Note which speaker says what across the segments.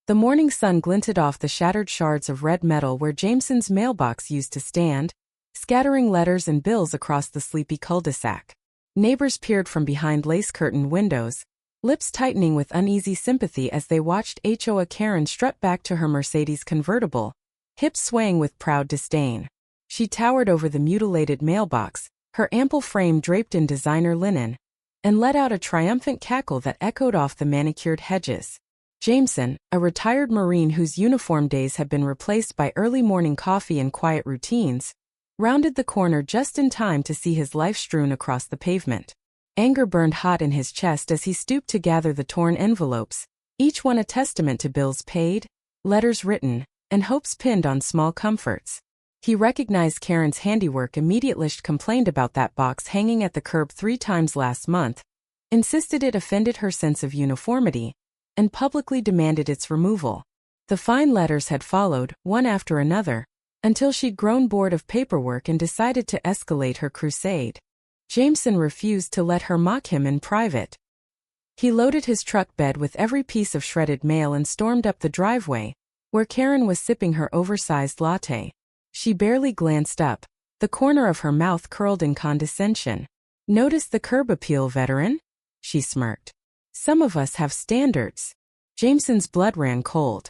Speaker 1: The morning sun glinted off the shattered shards of red metal where Jameson's mailbox used to stand, scattering letters and bills across the sleepy cul-de-sac. Neighbors peered from behind lace-curtained windows, lips tightening with uneasy sympathy as they watched HOA Karen strut back to her Mercedes convertible, hips swaying with proud disdain. She towered over the mutilated mailbox, her ample frame draped in designer linen, and let out a triumphant cackle that echoed off the manicured hedges. Jameson, a retired Marine whose uniform days had been replaced by early morning coffee and quiet routines, rounded the corner just in time to see his life strewn across the pavement. Anger burned hot in his chest as he stooped to gather the torn envelopes, each one a testament to bills paid, letters written, and hopes pinned on small comforts. He recognized Karen's handiwork immediately, complained about that box hanging at the curb 3 times last month, insisted it offended her sense of uniformity, and publicly demanded its removal. The fine letters had followed, one after another, until she'd grown bored of paperwork and decided to escalate her crusade. Jameson refused to let her mock him in private. He loaded his truck bed with every piece of shredded mail and stormed up the driveway, where Karen was sipping her oversized latte. She barely glanced up, the corner of her mouth curled in condescension. "Notice the curb appeal, veteran?" she smirked. "Some of us have standards." Jameson's blood ran cold.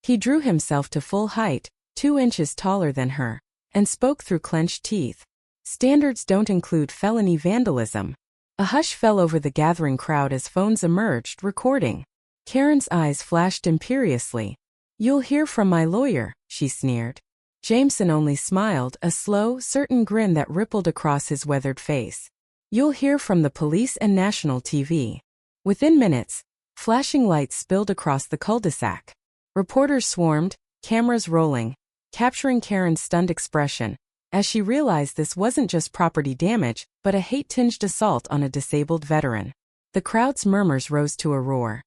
Speaker 1: He drew himself to full height, 2 inches taller than her, and spoke through clenched teeth. "Standards don't include felony vandalism." A hush fell over the gathering crowd as phones emerged, recording. Karen's eyes flashed imperiously. "You'll hear from my lawyer," she sneered. Jameson only smiled, a slow, certain grin that rippled across his weathered face. "You'll hear from the police and national TV." Within minutes, flashing lights spilled across the cul-de-sac. Reporters swarmed, cameras rolling, capturing Karen's stunned expression, as she realized this wasn't just property damage, but a hate-tinged assault on a disabled veteran. The crowd's murmurs rose to a roar.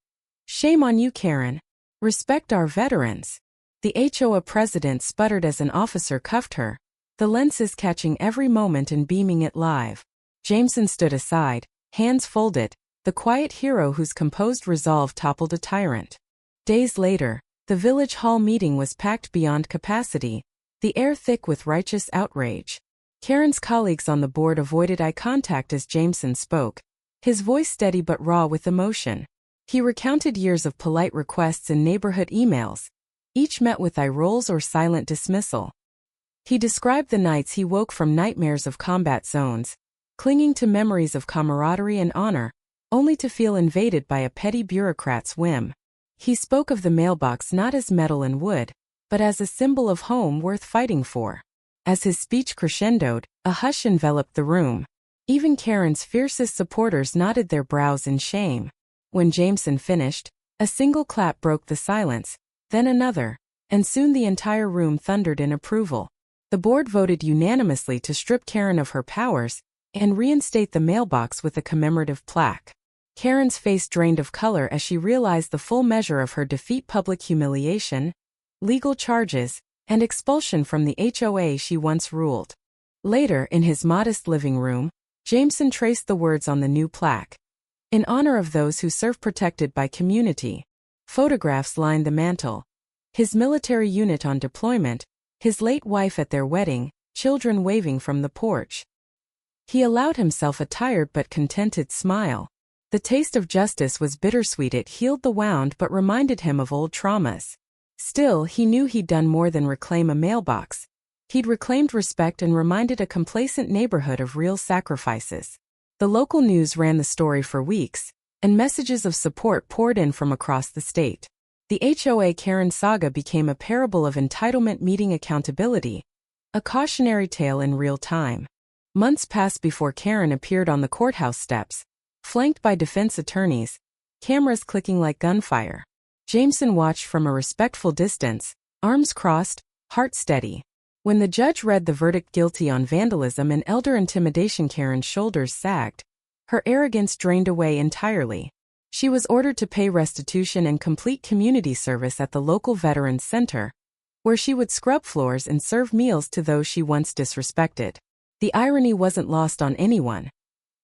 Speaker 1: "Shame on you, Karen. Respect our veterans." The HOA president sputtered as an officer cuffed her, the lenses catching every moment and beaming it live. Jameson stood aside, hands folded, the quiet hero whose composed resolve toppled a tyrant. Days later, the village hall meeting was packed beyond capacity, the air thick with righteous outrage. Karen's colleagues on the board avoided eye contact as Jameson spoke, his voice steady but raw with emotion. He recounted years of polite requests and neighborhood emails, each met with eye rolls or silent dismissal. He described the nights he woke from nightmares of combat zones, clinging to memories of camaraderie and honor, only to feel invaded by a petty bureaucrat's whim. He spoke of the mailbox not as metal and wood, but as a symbol of home worth fighting for. As his speech crescendoed, a hush enveloped the room. Even Karen's fiercest supporters knotted their brows in shame. When Jameson finished, a single clap broke the silence, then another, and soon the entire room thundered in approval. The board voted unanimously to strip Karen of her powers and reinstate the mailbox with a commemorative plaque. Karen's face drained of color as she realized the full measure of her defeat: public humiliation, legal charges, and expulsion from the HOA she once ruled. Later, in his modest living room, Jameson traced the words on the new plaque. "In honor of those who serve protected by community." Photographs lined the mantel. His military unit on deployment, his late wife at their wedding, children waving from the porch. He allowed himself a tired but contented smile. The taste of justice was bittersweet. It healed the wound but reminded him of old traumas. Still, he knew he'd done more than reclaim a mailbox. He'd reclaimed respect and reminded a complacent neighborhood of real sacrifices. The local news ran the story for weeks, and messages of support poured in from across the state. The HOA Karen saga became a parable of entitlement meeting accountability, a cautionary tale in real time. Months passed before Karen appeared on the courthouse steps, flanked by defense attorneys, cameras clicking like gunfire. Jameson watched from a respectful distance, arms crossed, heart steady. When the judge read the verdict guilty on vandalism and elder intimidation, Karen's shoulders sagged. Her arrogance drained away entirely. She was ordered to pay restitution and complete community service at the local Veterans Center, where she would scrub floors and serve meals to those she once disrespected. The irony wasn't lost on anyone.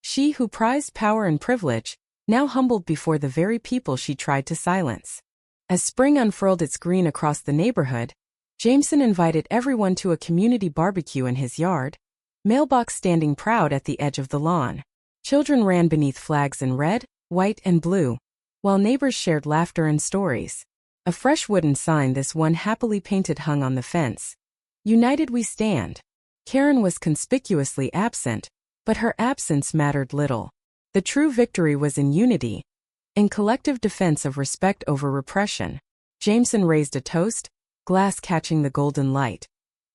Speaker 1: She who prized power and privilege, now humbled before the very people she tried to silence. As spring unfurled its green across the neighborhood, Jameson invited everyone to a community barbecue in his yard, Mailbox standing proud at the edge of the lawn. Children ran beneath flags in red, white, and blue, while neighbors shared laughter and stories. A fresh wooden sign, this one happily painted, hung on the fence. United we stand. Karen was conspicuously absent, but her absence mattered little. The true victory was in unity, in collective defense of respect over repression. Jameson raised a toast, glass catching the golden light.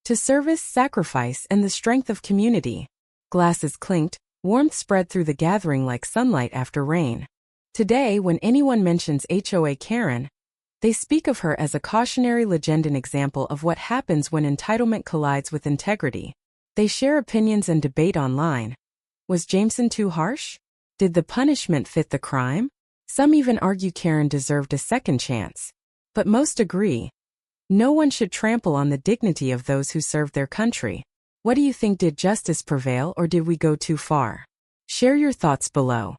Speaker 1: To service, sacrifice, and the strength of community. Glasses clinked, warmth spread through the gathering like sunlight after rain. Today, when anyone mentions HOA Karen, they speak of her as a cautionary legend, an example of what happens when entitlement collides with integrity. They share opinions and debate online. Was Jameson too harsh? Did the punishment fit the crime? Some even argue Karen deserved a second chance. But most agree. No one should trample on the dignity of those who served their country. What do you think? Did justice prevail, or did we go too far? Share your thoughts below.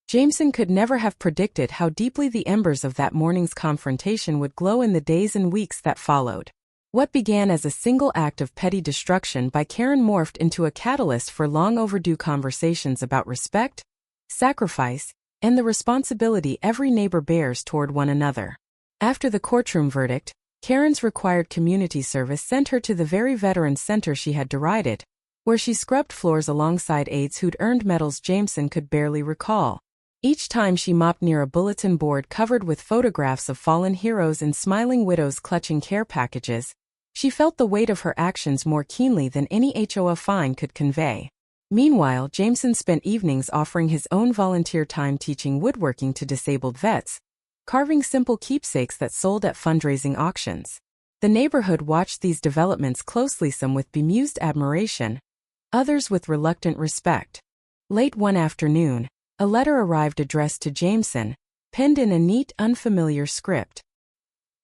Speaker 1: Jameson could never have predicted how deeply the embers of that morning's confrontation would glow in the days and weeks that followed. What began as a single act of petty destruction by Karen morphed into a catalyst for long overdue conversations about respect, sacrifice, and the responsibility every neighbor bears toward one another. After the courtroom verdict, Karen's required community service sent her to the very veterans center she had derided, where she scrubbed floors alongside aides who'd earned medals Jameson could barely recall. Each time she mopped near a bulletin board covered with photographs of fallen heroes and smiling widows clutching care packages, she felt the weight of her actions more keenly than any HOA fine could convey. Meanwhile, Jameson spent evenings offering his own volunteer time teaching woodworking to disabled vets, carving simple keepsakes that sold at fundraising auctions. The neighborhood watched these developments closely, some with bemused admiration, others with reluctant respect. Late one afternoon, a letter arrived addressed to Jameson, penned in a neat, unfamiliar script.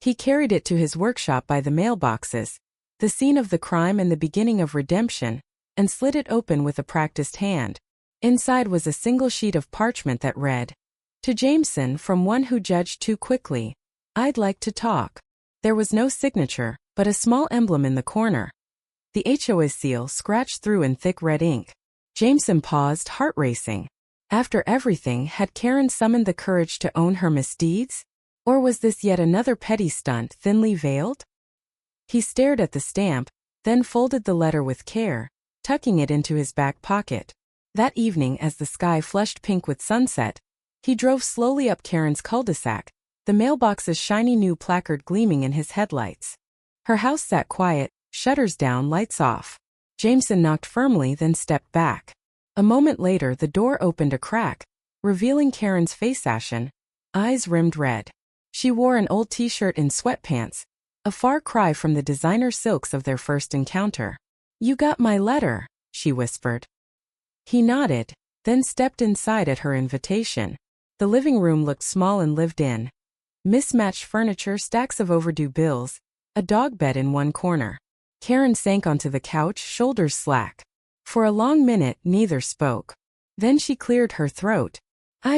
Speaker 1: He carried it to his workshop by the mailboxes, the scene of the crime and the beginning of redemption, and slid it open with a practiced hand. Inside was a single sheet of parchment that read, "To Jameson, from one who judged too quickly. I'd like to talk." There was no signature, but a small emblem in the corner. The HOA seal scratched through in thick red ink. Jameson paused, heart racing. After everything, had Karen summoned the courage to own her misdeeds? Or was this yet another petty stunt, thinly veiled? He stared at the stamp, then folded the letter with care, tucking it into his back pocket. That evening, as the sky flushed pink with sunset, he drove slowly up Karen's cul-de-sac, the mailbox's shiny new placard gleaming in his headlights. Her house sat quiet, shutters down, lights off. Jameson knocked firmly, then stepped back. A moment later, the door opened a crack, revealing Karen's face, ashen, eyes rimmed red. She wore an old t-shirt and sweatpants, a far cry from the designer silks of their first encounter. "You got my letter," she whispered. He nodded, then stepped inside at her invitation. The living room looked small and lived in. Mismatched furniture, stacks of overdue bills, a dog bed in one corner. Karen sank onto the couch, shoulders slack. For a long minute, neither spoke. Then she cleared her throat.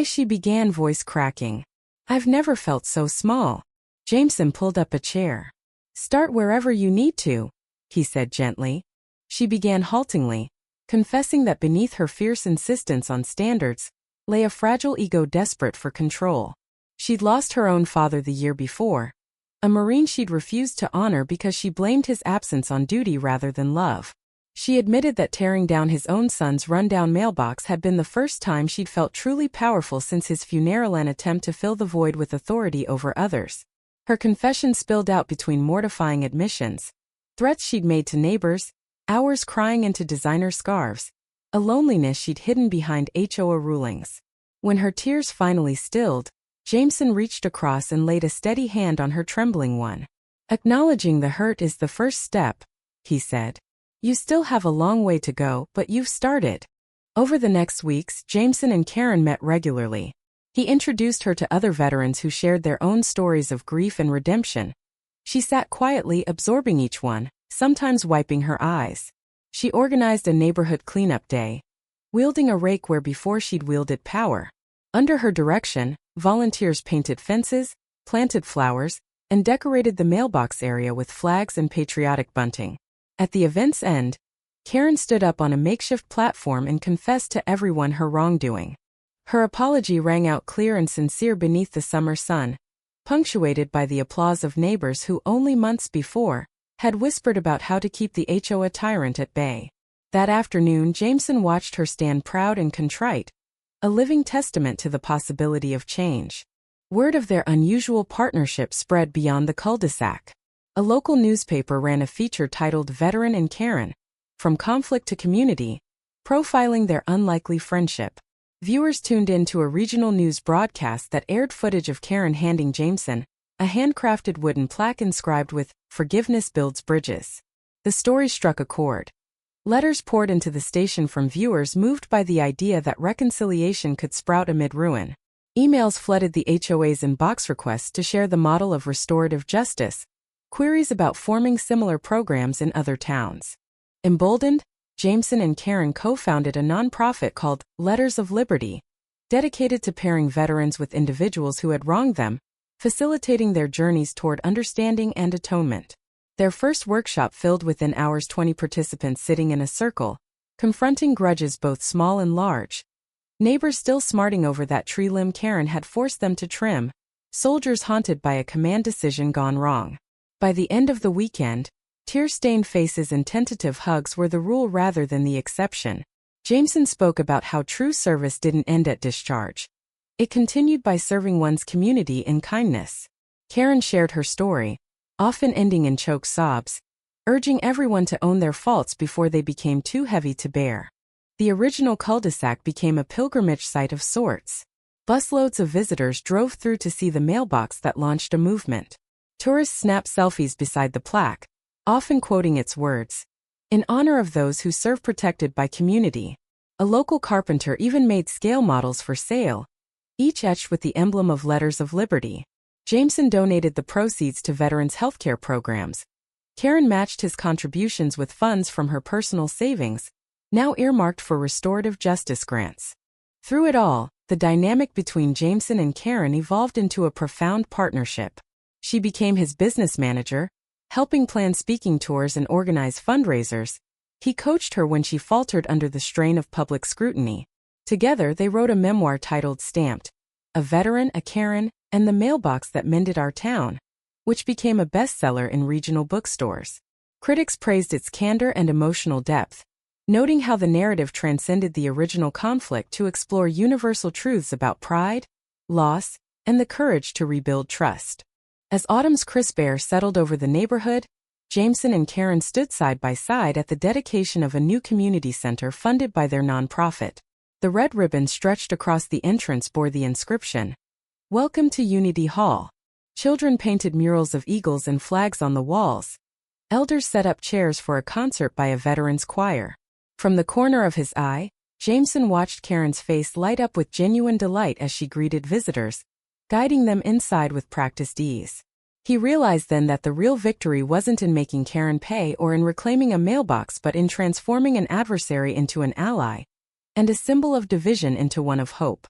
Speaker 1: She began, voice cracking. "I've never felt so small." Jameson pulled up a chair. "Start wherever you need to," he said gently. She began haltingly, confessing that beneath her fierce insistence on standards lay a fragile ego desperate for control. She'd lost her own father the year before, a Marine she'd refused to honor because she blamed his absence on duty rather than love. She admitted that tearing down his own son's rundown mailbox had been the first time she'd felt truly powerful since his funeral, an attempt to fill the void with authority over others. Her confession spilled out between mortifying admissions, threats she'd made to neighbors, hours crying into designer scarves, a loneliness she'd hidden behind HOA rulings. When her tears finally stilled, Jameson reached across and laid a steady hand on her trembling one. "Acknowledging the hurt is the first step," he said. "You still have a long way to go, but you've started." Over the next weeks, Jameson and Karen met regularly. He introduced her to other veterans who shared their own stories of grief and redemption. She sat quietly, absorbing each one, sometimes wiping her eyes. She organized a neighborhood cleanup day, wielding a rake where before she'd wielded power. Under her direction, volunteers painted fences, planted flowers, and decorated the mailbox area with flags and patriotic bunting. At the event's end, Karen stood up on a makeshift platform and confessed to everyone her wrongdoing. Her apology rang out clear and sincere beneath the summer sun, punctuated by the applause of neighbors who only months before had whispered about how to keep the HOA tyrant at bay. That afternoon, Jameson watched her stand proud and contrite, a living testament to the possibility of change. Word of their unusual partnership spread beyond the cul-de-sac. A local newspaper ran a feature titled Veteran and Karen, From Conflict to Community, profiling their unlikely friendship. Viewers tuned in to a regional news broadcast that aired footage of Karen handing Jameson a handcrafted wooden plaque inscribed with "Forgiveness builds bridges." The story struck a chord. Letters poured into the station from viewers moved by the idea that reconciliation could sprout amid ruin. Emails flooded the HOA's inbox requests to share the model of restorative justice, queries about forming similar programs in other towns. Emboldened, Jameson and Karen co-founded a nonprofit called Letters of Liberty, dedicated to pairing veterans with individuals who had wronged them, facilitating their journeys toward understanding and atonement. Their first workshop filled within hours 20 participants sitting in a circle, confronting grudges both small and large. Neighbors still smarting over that tree limb Karen had forced them to trim, soldiers haunted by a command decision gone wrong. By the end of the weekend, tear-stained faces and tentative hugs were the rule rather than the exception. Jameson spoke about how true service didn't end at discharge. It continued by serving one's community in kindness. Karen shared her story, often ending in choked sobs, urging everyone to own their faults before they became too heavy to bear. The original cul-de-sac became a pilgrimage site of sorts. Busloads of visitors drove through to see the mailbox that launched a movement. Tourists snapped selfies beside the plaque, often quoting its words, "In honor of those who serve protected by community." A local carpenter even made scale models for sale, each etched with the emblem of Letters of Liberty. Jameson donated the proceeds to veterans' healthcare programs. Karen matched his contributions with funds from her personal savings, now earmarked for restorative justice grants. Through it all, the dynamic between Jameson and Karen evolved into a profound partnership. She became his business manager, helping plan speaking tours and organize fundraisers. He coached her when she faltered under the strain of public scrutiny. Together, they wrote a memoir titled Stamped: A Veteran, a Karen, and the Mailbox That Mended Our Town, which became a bestseller in regional bookstores. Critics praised its candor and emotional depth, noting how the narrative transcended the original conflict to explore universal truths about pride, loss, and the courage to rebuild trust. As autumn's crisp air settled over the neighborhood, Jameson and Karen stood side by side at the dedication of a new community center funded by their nonprofit. The red ribbon stretched across the entrance bore the inscription, "Welcome to Unity Hall." Children painted murals of eagles and flags on the walls. Elders set up chairs for a concert by a veterans choir. From the corner of his eye, Jameson watched Karen's face light up with genuine delight as she greeted visitors, guiding them inside with practiced ease. He realized then that the real victory wasn't in making Karen pay or in reclaiming a mailbox but in transforming an adversary into an ally, and a symbol of division into one of hope.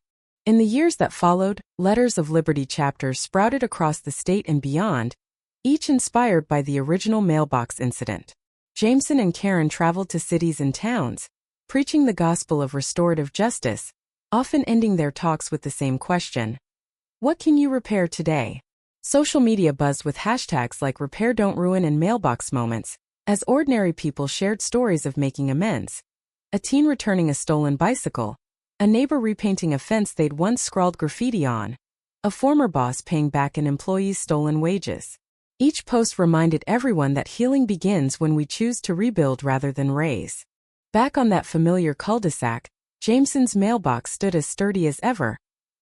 Speaker 1: In the years that followed, Letters of Liberty chapters sprouted across the state and beyond, each inspired by the original mailbox incident. Jameson and Karen traveled to cities and towns, preaching the gospel of restorative justice, often ending their talks with the same question: what can you repair today? Social media buzzed with hashtags like Repair Don't Ruin and Mailbox Moments, as ordinary people shared stories of making amends. A teen returning a stolen bicycle, a neighbor repainting a fence they'd once scrawled graffiti on, a former boss paying back an employee's stolen wages. Each post reminded everyone that healing begins when we choose to rebuild rather than raise. Back on that familiar cul-de-sac, Jameson's mailbox stood as sturdy as ever,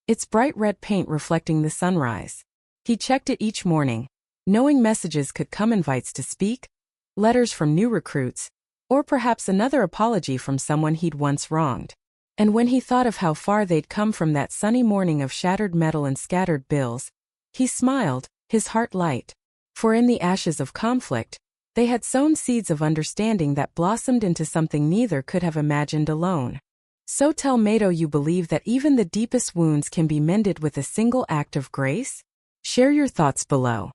Speaker 1: its bright red paint reflecting the sunrise. He checked it each morning, knowing messages could come: invites to speak, letters from new recruits, or perhaps another apology from someone he'd once wronged. And when he thought of how far they'd come from that sunny morning of shattered metal and scattered bills, he smiled, his heart light. For in the ashes of conflict, they had sown seeds of understanding that blossomed into something neither could have imagined alone. So tell Mato you believe that even the deepest wounds can be mended with a single act of grace? Share your thoughts below.